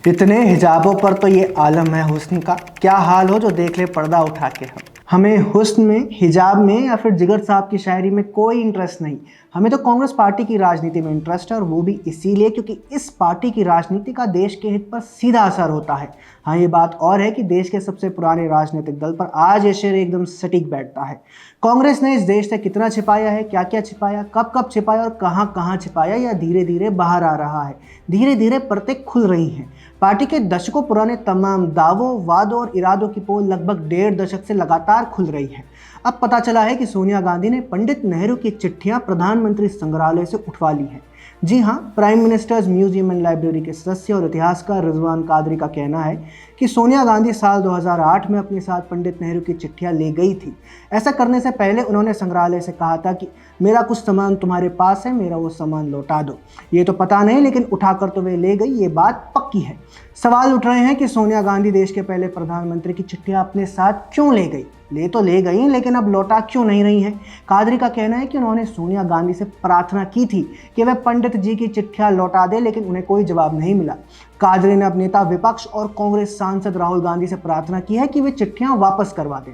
इतने हिजाबों पर तो ये आलम है हुस्न का, क्या हाल हो जो देख ले पर्दा उठा के। हमें हुस्न में, हिजाब में या फिर जिगर साहब की शायरी में कोई इंटरेस्ट नहीं। हमें तो कांग्रेस पार्टी की राजनीति में इंटरेस्ट है, और वो भी इसीलिए क्योंकि इस पार्टी की राजनीति का देश के हित पर सीधा असर होता है। हाँ, ये बात और है कि देश के सबसे पुराने राजनीतिक दल पर आज ये शेर एकदम सटीक बैठता है। कांग्रेस ने इस देश से कितना छिपाया है, क्या क्या छिपाया, कब कब छिपाया और कहाँ कहाँ छिपाया, या धीरे धीरे बाहर आ रहा है। धीरे धीरे परतें खुल रही हैं। पार्टी के दशकों पुराने तमाम दावों, वादों और इरादों की पोल लगभग 1.5 दशक से लगातार खुल रही है। अब पता चला है कि सोनिया गांधी ने पंडित नेहरू की चिट्ठियां प्रधानमंत्री संग्रहालय से उठवा ली हैं। जी हाँ, prime ministers museum and library के सदस्य और इतिहासकार रिजवान कादरी का कहना है कि सोनिया गांधी साल 2008 में अपने साथ पंडित नेहरू की चिट्ठियां ले गई थी। ऐसा करने से पहले उन्होंने संग्रहालय से कहा था कि मेरा कुछ सामान तुम्हारे पास है, मेरा वो सामान लौटा दो। ये तो पता नहीं, लेकिन उठाकर तो वे ले गई, ये बात पक्की है। सवाल उठ रहे हैं कि सोनिया गांधी देश के पहले प्रधानमंत्री की चिट्ठियां अपने साथ क्यों ले गई। ले तो ले गई, लेकिन अब लौटा क्यों नहीं रही हैं। कादरी का कहना है कि उन्होंने सोनिया गांधी से प्रार्थना की थी कि वह पंडित जी की चिट्ठियां लौटा दे, लेकिन उन्हें कोई जवाब नहीं मिला। कादरी ने अपने नेता विपक्ष और कांग्रेस सांसद राहुल गांधी से प्रार्थना की है कि वे चिट्ठियां वापस करवा दें।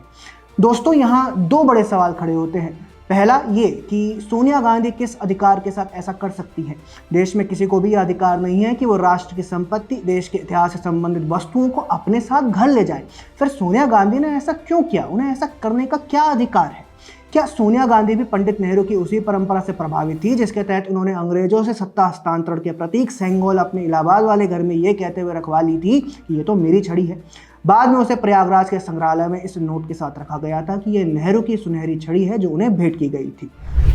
दोस्तों, यहाँ दो बड़े सवाल खड़े होते हैं। पहला ये कि सोनिया गांधी किस अधिकार के साथ ऐसा कर सकती है। देश में किसी को भी यह अधिकार नहीं है कि वो राष्ट्र की संपत्ति, देश के इतिहास से संबंधित वस्तुओं को अपने साथ घर ले जाए। फिर सोनिया गांधी ने ऐसा क्यों किया, उन्हें ऐसा करने का क्या अधिकार है। क्या सोनिया गांधी भी पंडित नेहरू की उसी परंपरा से प्रभावित थी जिसके तहत उन्होंने अंग्रेजों से सत्ता हस्तांतरण के प्रतीक सेंगोल अपने इलाहाबाद वाले घर में ये कहते हुए रखवा ली थी कि ये तो मेरी छड़ी है। बाद में उसे प्रयागराज के संग्रहालय में इस नोट के साथ रखा गया था कि यह नेहरू की सुनहरी छड़ी है जो उन्हें भेंट की गई थी।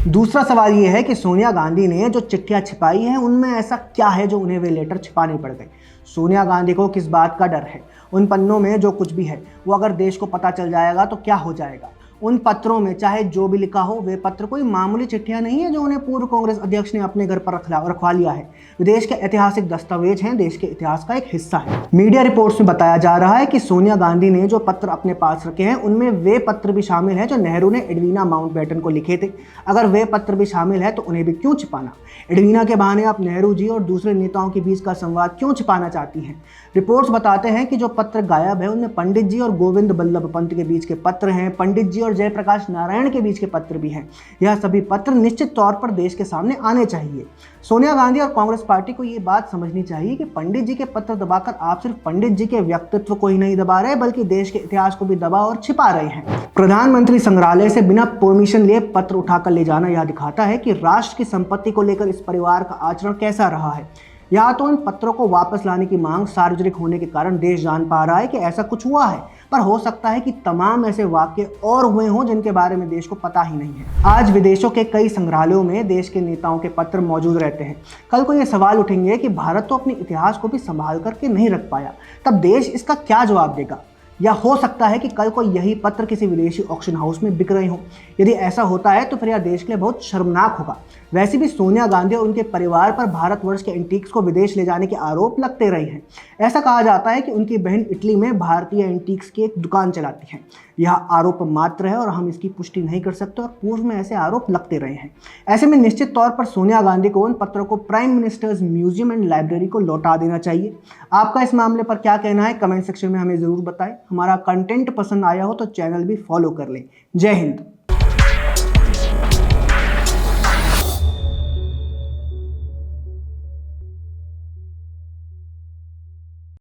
दूसरा सवाल यह है कि सोनिया गांधी ने जो चिट्ठियां छिपाई हैं उनमें ऐसा क्या है जो उन्हें वे लेटर छिपाने पड़ गए। सोनिया गांधी को किस बात का डर है। उन पन्नों में जो कुछ भी है वो अगर देश को पता चल जाएगा तो क्या हो जाएगा। उन पत्रों में चाहे जो भी लिखा हो, वे पत्र कोई मामूली चिट्ठियां नहीं है जो उन्हें पूर्व कांग्रेस अध्यक्ष ने अपने घर पर रखवा लिया है। देश के ऐतिहासिक दस्तावेज हैं, देश के इतिहास का एक हिस्सा है। मीडिया रिपोर्ट्स में बताया जा रहा है कि सोनिया गांधी ने जो पत्र अपने पास रखे हैं उनमें वे पत्र भी शामिल हैं जो नेहरू ने एडवीना माउंटबेटन को लिखे थे। अगर वे पत्र भी शामिल है तो उन्हें भी क्यों छिपाना। एडवीना के बहाने आप नेहरू जी और दूसरे नेताओं के बीच का संवाद क्यों छिपाना चाहती हैं। रिपोर्ट्स बताते हैं कि जो पत्र गायब है उनमें पंडित जी और गोविंद बल्लभ पंत के बीच के पत्र हैं, पंडित जी और जयप्रकाश नारायण के बीच के पत्र भी हैं। यह सभी पत्र निश्चित तौर पर देश के सामने आने चाहिए। सोनिया गांधी और कांग्रेस पार्टी को ये बात समझनी चाहिए कि पंडित जी के पत्र दबाकर आप सिर्फ पंडित जी के व्यक्तित्व को ही नहीं दबा रहे, बल्कि देश के इतिहास को भी दबा और छिपा रहे हैं। प्रधानमंत्री संग्रहालय से बिना परमिशन लिए पत्र उठाकर ले जाना यह दिखाता है कि राष्ट्र की संपत्ति को लेकर इस परिवार का आचरण कैसा रहा है। या तो इन पत्रों को वापस लाने की मांग सार्वजनिक होने के कारण देश जान पा रहा है कि ऐसा कुछ हुआ है, पर हो सकता है कि तमाम ऐसे वाक्य और हुए हों जिनके बारे में देश को पता ही नहीं है। आज विदेशों के कई संग्रहालयों में देश के नेताओं के पत्र मौजूद रहते हैं। कल को ये सवाल उठेंगे कि भारत तो अपने इतिहास को भी संभाल करके नहीं रख पाया, तब देश इसका क्या जवाब देगा। या हो सकता है कि कल को यही पत्र किसी विदेशी ऑक्शन हाउस में बिक रहे हों। यदि ऐसा होता है तो फिर यह देश के लिए बहुत शर्मनाक होगा। वैसे भी सोनिया गांधी और उनके परिवार पर भारतवर्ष के एंटीक्स को विदेश ले जाने के आरोप लगते रहे हैं। ऐसा कहा जाता है कि उनकी बहन इटली में भारतीय एंटीक्स की एक दुकान चलाती है। यह आरोप मात्र है और हम इसकी पुष्टि नहीं कर सकते, और पूर्व में ऐसे आरोप लगते रहे हैं। ऐसे में निश्चित तौर पर सोनिया गांधी को उन पत्रों को prime ministers museum and library को लौटा देना चाहिए। आपका इस मामले पर क्या कहना है, कमेंट सेक्शन में हमें जरूर बताएं। हमारा कंटेंट पसंद आया हो तो चैनल भी फॉलो कर लें। जय हिंद।